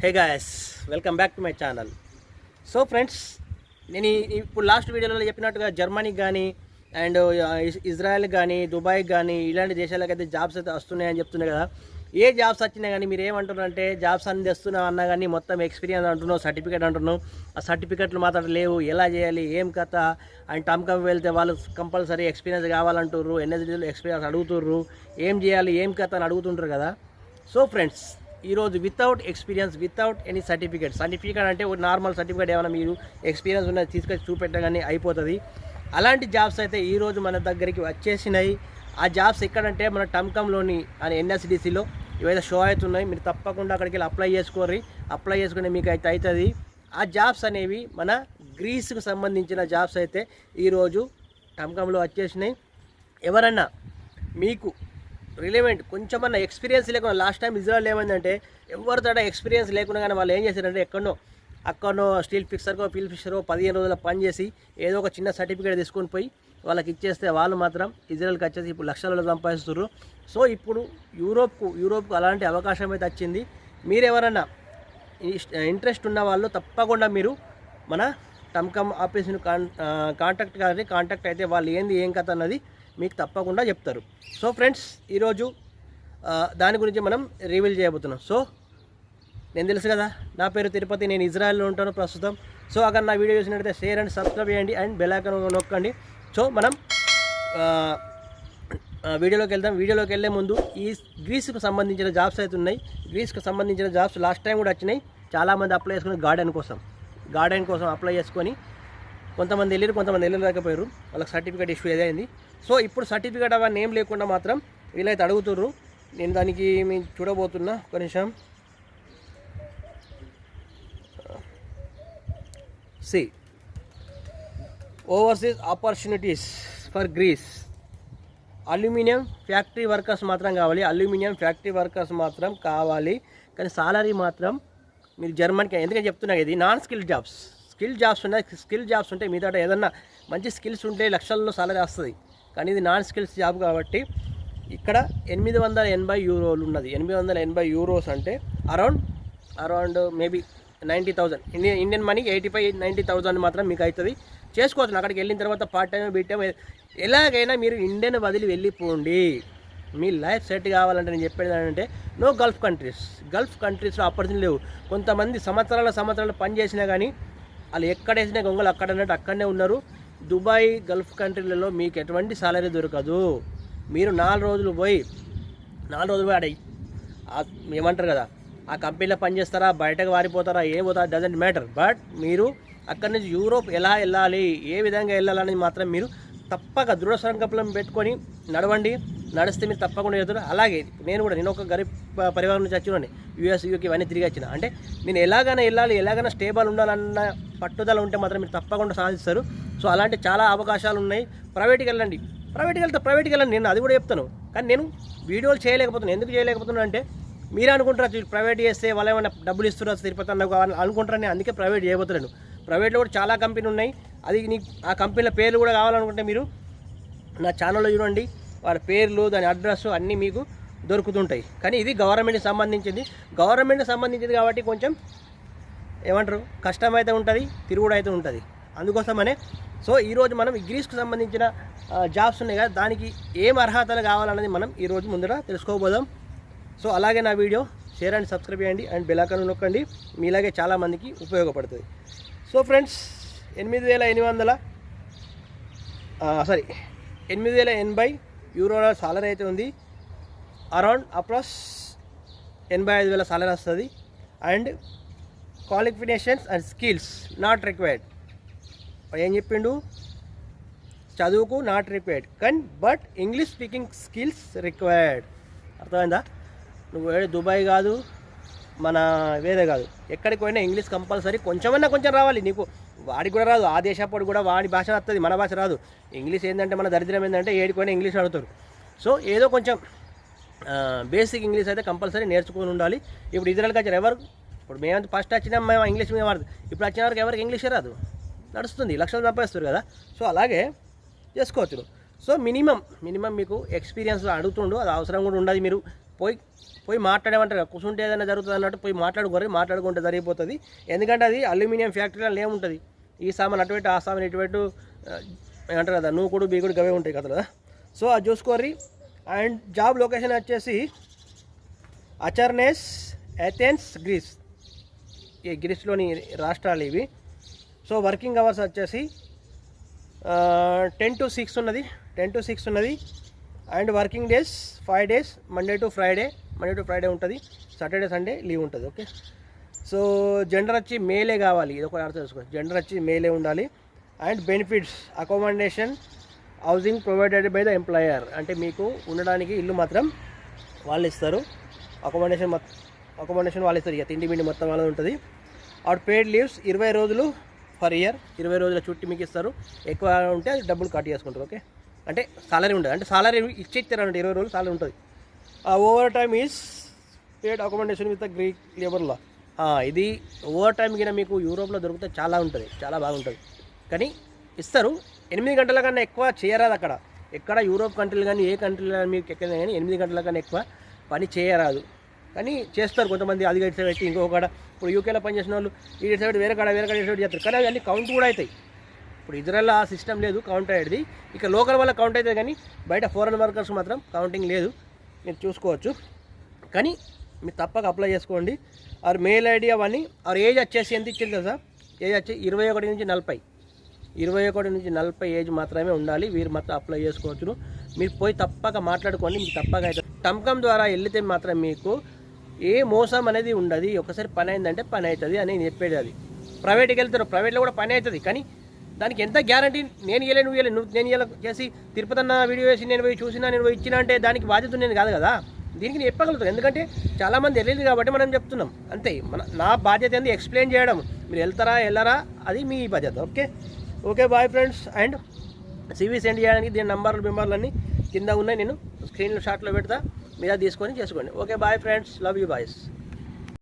Hey guys, welcome back to my channel. So friends, నేను ఇప్పుడు last వీడియోలో చెప్పినట్టుగా జర్మనీకి కానీ అండ్ ఇజ్రాయెల్కి కానీ దుబాయ్కి కానీ ఇలాంటి దేశాలకైతే జాబ్స్ అయితే వస్తున్నాయని చెప్తున్నాయి కదా. ఏ జాబ్స్ వచ్చినా కానీ మీరు ఏమంటున్నారంటే జాబ్స్ అన్ని తెస్తున్నావు అన్నా కానీ మొత్తం ఎక్స్పీరియన్స్ అంటున్నావు, సర్టిఫికేట్ అంటున్నావు. ఆ సర్టిఫికేట్లు మాత్రం లేవు, ఎలా చేయాలి, ఏం కథ అండ్ టమ్కమ్ వెళ్తే వాళ్ళు కంపల్సరీ ఎక్స్పీరియన్స్ కావాలంటుర్రు, ఎన్ఎస్డీలో ఎక్స్పీరియన్స్ అడుగుతుర్రు, ఏం చేయాలి ఏం కథ అని అడుగుతుంటారు కదా. సో ఫ్రెండ్స్, ఈరోజు without experience, without any certificate అంటే ఒక నార్మల్ సర్టిఫికేట్ ఏమైనా మీరు ఎక్స్పీరియన్స్ ఉన్నది తీసుకొచ్చి చూపెట్టగానే అయిపోతుంది. అలాంటి జాబ్స్ అయితే ఈరోజు మన దగ్గరికి వచ్చేసినాయి. ఆ జాబ్స్ ఎక్కడంటే మన టమ్కమ్లోని అని ఎన్ఎస్డిసిలో ఇవైతే షో అవుతున్నాయి. మీరు తప్పకుండా అక్కడికి వెళ్ళి అప్లై చేసుకుని మీకు అయితే అవుతుంది. ఆ జాబ్స్ అనేవి మన గ్రీస్కు సంబంధించిన జాబ్స్ అయితే ఈరోజు టమ్కమ్లో వచ్చేసినాయి. ఎవరన్నా మీకు రిలేవెంట్ కొంచెమన్నా ఎక్స్పీరియన్స్ లేకుండా, లాస్ట్ టైం ఇజ్రాయెల్ ఏమైందంటే ఎవరితో ఎక్స్పీరియన్స్ లేకుండా కానీ వాళ్ళు ఏం చేశారంటే అక్కడనో స్టీల్ ఫిక్సర్కో ఫీల్ ఫిషరో 15 రోజుల పని చేసి ఏదో ఒక చిన్న సర్టిఫికేట్ తీసుకొని పోయి వాళ్ళకి ఇచ్చేస్తే వాళ్ళు మాత్రం ఇజ్రాయెల్కి వచ్చేసి ఇప్పుడు లక్షలలో సంపాదిస్తున్నారు. సో ఇప్పుడు యూరోప్కు అలాంటి అవకాశం అయితే వచ్చింది. మీరెవరన్నా ఇంట్రెస్ట్ ఉన్న వాళ్ళు తప్పకుండా మీరు మన టమ్కమ్ ఆఫీస్ని కాంటాక్ట్ అయితే వాళ్ళు ఏం కథ అన్నది మీకు తప్పకుండా చెప్తారు. సో ఫ్రెండ్స్, ఈరోజు దాని గురించి మనం రివీల్ చేయబోతున్నాం. సో నేను తెలుసు కదా, నా పేరు తిరుపతి, నేను ఇజ్రాయెల్లో ఉంటాను ప్రస్తుతం. సో అక్కడ నా వీడియో చూసినట్టయితే షేర్ అండ్ సబ్స్క్రైబ్ చేయండి అండ్ బెల్ ఐకాన్ నొక్కండి. సో మనం వీడియోలోకి వెళ్ళే ముందు ఈ గ్రీస్కు సంబంధించిన జాబ్స్ అయితే ఉన్నాయి. గ్రీస్కు సంబంధించిన జాబ్స్ లాస్ట్ టైం కూడా వచ్చినాయి. చాలామంది అప్లై చేసుకుని గార్డెన్ కోసం అప్లై చేసుకొని కొంతమంది వెళ్ళలేకపోయారు, వాళ్ళకి సర్టిఫికేట్ ఇష్యూ ఏదైంది. సో ఇప్పుడు సర్టిఫికేట్ అవన్నీ ఏం లేకుండా మాత్రం వీళ్ళైతే అడుగుతుర్రు. నేను దానికి మేము చూడబోతున్నా ఒక నిమిషం. See overseas opportunities for Greece. Aluminium factory workers మాత్రం కావాలి. కానీ సాలరీ మాత్రం మీరు జర్మన్కి, ఎందుకని చెప్తున్నా ఇది నాన్ స్కిల్ జాబ్స్ ఉన్నాయి. స్కిల్ జాబ్స్ ఉంటే మీతో ఏదన్నా మంచి స్కిల్స్ ఉంటే లక్షల్లో సాలరీ వస్తుంది. కానీ ఇది నాన్ స్కిల్స్ జాబ్ కాబట్టి ఇక్కడ 880 యూరోలు ఉన్నది. 880 యూరోస్ అంటే అరౌండ్ మేబీ 90,000 ఇండియన్ మనీ 85-90,000 మాత్రం మీకు అవుతుంది. చేసుకోవచ్చు. అక్కడికి వెళ్ళిన తర్వాత పార్ట్ టైం బీటైం ఎలాగైనా మీరు ఇండియన్ వదిలి వెళ్ళిపోండి. మీ లైఫ్ సెట్ కావాలంటే నేను చెప్పేది ఏంటంటే నో గల్ఫ్ కంట్రీస్లో ఆపర్చునిటీ లేవు. కొంతమంది సంవత్సరాలు పని చేసినా కానీ వాళ్ళు ఎక్కడేసినా గొంగలు అక్కడనే ఉన్నారు. దుబాయ్ గల్ఫ్ కంట్రీలలో మీకు ఎటువంటి సాలరీ దొరకదు. మీరు 4 రోజులు పోయి ఆడ ఏమంటారు కదా, ఆ కంపెనీలో పనిచేస్తారా, బయటకు వారిపోతారా, ఏం పోతారా, డజంట్ మ్యాటర్. బట్ మీరు అక్కడి నుంచి యూరోప్ ఎలా వెళ్ళాలి, ఏ విధంగా వెళ్ళాలని మాత్రం మీరు తప్పక దృఢ సంకల్పం పెట్టుకొని నడిస్తే మీరు తప్పకుండా వెళ్తారు. అలాగే నేను ఒక గరీబ్ పరివారం నుంచి వచ్చినాను. యూఎస్ యూకే ఇవన్నీ తిరిగి వచ్చిన. అంటే నేను ఎలాగైనా వెళ్ళాలి, ఎలాగైనా స్టేబుల్ ఉండాలన్న పట్టుదల ఉంటే మాత్రం మీరు తప్పకుండా సాధిస్తారు. సో అలాంటి చాలా అవకాశాలు ఉన్నాయి. ప్రైవేట్కి వెళ్తే నేను అది కూడా చెప్తాను. కానీ నేను వీడియోలు చేయలేకపోతున్నాను. ఎందుకు చేయలేకపోతున్నాను అంటే మీరు అనుకుంటారు ప్రైవేట్ చేస్తే వాళ్ళు ఏమైనా డబ్బులు ఇస్తున్నారు తిరుపతి అన్న అనుకుంటారని, అందుకే ప్రైవేట్ చేయబోతున్నాను. ప్రైవేట్లో కూడా చాలా కంపెనీ ఉన్నాయి. అది ఆ కంపెనీల పేర్లు కూడా కావాలనుకుంటే మీరు నా ఛానల్లో చూడండి. వాళ్ళ పేర్లు, దాని అడ్రస్ అన్నీ మీకు దొరుకుతుంటాయి. కానీ ఇది గవర్నమెంట్కి సంబంధించింది కాబట్టి కొంచెం ఏమంటారు కష్టమైతే ఉంటుంది, తిరుగుడు అయితే ఉంటుంది. అందుకోసమనే సో ఈరోజు మనం ఈ గ్రీస్కు సంబంధించిన జాబ్స్ ఉన్నాయి కదా, దానికి ఏం అర్హతలు కావాలన్నది మనం ఈరోజు ముందర తెలుసుకోబోదాం. సో అలాగే నా వీడియో షేర్ అండ్ సబ్స్క్రైబ్ చేయండి అండ్ బెల్ ఐకాన్ నొక్కండి. మీలాగే చాలామందికి ఉపయోగపడుతుంది. సో ఫ్రెండ్స్, 880 యూరోల సాలరీ అయితే ఉంది. అరౌండ్ అప్రాక్స్ 85,000 సాలరీ వస్తుంది. And qualifications and skills not required. ఏం చెప్పిండు, చదువుకు నాట్ రిక్వైర్డ్ కానీ but English speaking skills required. అర్థమైందా? నువ్వు దుబాయ్ కాదు, మన వేరే కాదు, ఎక్కడికి పోయినా ఇంగ్లీష్ కంపల్సరీ కొంచెం రావాలి. నీకు వాడికి కూడా రాదు, ఆ దేశప్పుడు కూడా వాడి భాష వస్తుంది, మన భాష రాదు. ఇంగ్లీష్ ఏంటంటే మన దరిద్రం ఏంటంటే ఏడిపోయినా ఇంగ్లీష్ అడుగుతారు. సో ఏదో కొంచెం బేసిక్ ఇంగ్లీష్ అయితే కంపల్సరీ నేర్చుకొని ఉండాలి. ఇప్పుడు ఇజ్రాయెల్కి వచ్చారు ఇప్పుడు మేము ఫస్ట్ వచ్చినా మేము ఇంగ్లీష్ మీద వాడదు. ఇప్పుడు వచ్చిన వరకు ఎవరికి ఇంగ్లీషే రాదు, నడుస్తుంది, లక్షలు సంపాదిస్తారు కదా. సో అలాగే చేసుకోవచ్చు. సో మినిమం మీకు ఎక్స్పీరియన్స్ అడుగుతుండు, అది అవసరం కూడా ఉండదు. మీరు పోయి మాట్లాడేమంటారు, కూర్చుంటే ఏదైనా జరుగుతుంది అన్నట్టు పోయి మాట్లాడుకుంటే జరిగిపోతుంది. ఎందుకంటే అది అల్యూమినియం ఫ్యాక్టరీలో ఏముంటుంది, ఈ సామాన్ అటువైపు, ఆ సామాన్ ఇటువైపు ఏమంటారు కదా, నూకుడు బీగుడు గవే ఉంటాయి కదా. సో అది చూసుకోర్రి. అండ్ జాబ్ లొకేషన్ వచ్చేసి అచర్నెస్, ఏథెన్స్, గ్రీస్. ఈ గ్రీస్లోని రాష్ట్రాలు ఇవి. సో వర్కింగ్ అవర్స్ వచ్చేసి 10 to 6 ఉన్నది, 10 to 6 ఉన్నది. And working days 5 days, Monday to Friday ఉంటుంది, సాటర్డే సండే లీవ్ ఉంటుంది. ఓకే. సో జెండర్ వచ్చి మేలే కావాలి, ఇది ఒక అర్థం చేసుకోండి, జెండర్ వచ్చి మేలే ఉండాలి. And benefits, accommodation, housing provided by the employer, అంటే మీకు ఉండడానికి ఇల్లు మాత్రం వాళ్ళు ఇస్తారు, అకామిడేషన్ వాళ్ళు ఇస్తారు, ఇక తిండి బిండి మొత్తం వాళ్ళది ఉంటుంది. అవుట్ పెయిడ్ లీవ్స్ 20 రోజులు ఫర్ ఇయర్, 20 రోజుల చుట్టి మీకు ఇస్తారు. ఎక్కువ ఉంటే అది డబ్బులు కట్ చేసుకుంటారు. ఓకే. అంటే సాలరీ ఉంటుంది, అంటే సాలరీ ఇచ్చేస్తారంటే 20 రోజులు సాలరీ ఉంటుంది. Over time is paid accommodation with Greek labour law. ఇది ఓవర్ టైం కింద మీకు యూరోప్లో దొరికితే చాలా ఉంటుంది, చాలా బాగుంటుంది. కానీ ఇస్తారు. 8 గంటల కన్నా ఎక్కువ చేయరాదు అక్కడ. ఎక్కడ యూరోప్ కంట్రీలు కానీ ఏ కంట్రీలు కానీ మీకు ఎక్కడ కానీ 8 గంటల కన్నా ఎక్కువ పని చేయరాదు. కానీ చేస్తారు కొంతమంది, అది ఇటు సైడ్ పెట్టి ఇంకొకడ. ఇప్పుడు యూకేలో పనిచేసిన వాళ్ళు ఈ సైడ్ వేరే కాడ సైడ్ చేస్తారు, కానీ అన్నీ కౌంట్ కూడా అవుతాయి. ఇప్పుడు ఇజ్రాయెల్లో ఆ సిస్టమ్ లేదు కౌంట్ అయ్యేది, ఇక లోకల్ వల్ల కౌంట్ అవుతుంది, కానీ బయట ఫారెన్ వర్కర్స్ మాత్రం కౌంటింగ్ లేదు, మీరు చూసుకోవచ్చు. కానీ మీరు తప్పక అప్లై చేసుకోండి. ఆర్ మెయిల్ ఐడి అవన్నీ. ఆర్ ఏజ్ వచ్చేసి ఎంత ఇచ్చింది కదా, ఏజ్ వచ్చి 21 నుంచి 40, 21 నుంచి 40 ఏజ్ మాత్రమే ఉండాలి. వీరు మాత్రం అప్లై చేసుకోవచ్చు. మీరు పోయి తప్పక మాట్లాడుకోండి, మీకు తప్పక అవుతుంది. టమ్కమ్ ద్వారా వెళ్తే మాత్రం మీకు ఏ మోసం అనేది ఉండదు. ఒకసారి పని అయిందంటే పని అవుతుంది అని నేను చెప్పేది. అది ప్రైవేట్కి వెళ్తారు, ప్రైవేట్లో కూడా పని అవుతుంది, కానీ దానికి ఎంత గ్యారంటీ, నేను ఇలా చేసి తిరుపతి అన్న వీడియో వేసి నేను పోయి చూసినా, నేను పోయి ఇచ్చినా అంటే దానికి బాధ్యత నేను కాదు కదా. దీనికి నేను చెప్పగలుగుతాను, ఎందుకంటే చాలామంది వెళ్ళేది కాబట్టి మనం చెప్తున్నాం అంతే. నా బాధ్యత ఏంది ఎక్స్ప్లెయిన్ చేయడం, మీరు వెళ్ళరా అది మీ బాధ్యత. Okay bye friends. And CV send చేయడానికి దీని నంబర్లన్నీ కింద ఉన్నాయి, నేను స్క్రీన్ షాట్లో పెడతా, మీద తీసుకొని చేసుకోండి. Okay bye friends, love you boys.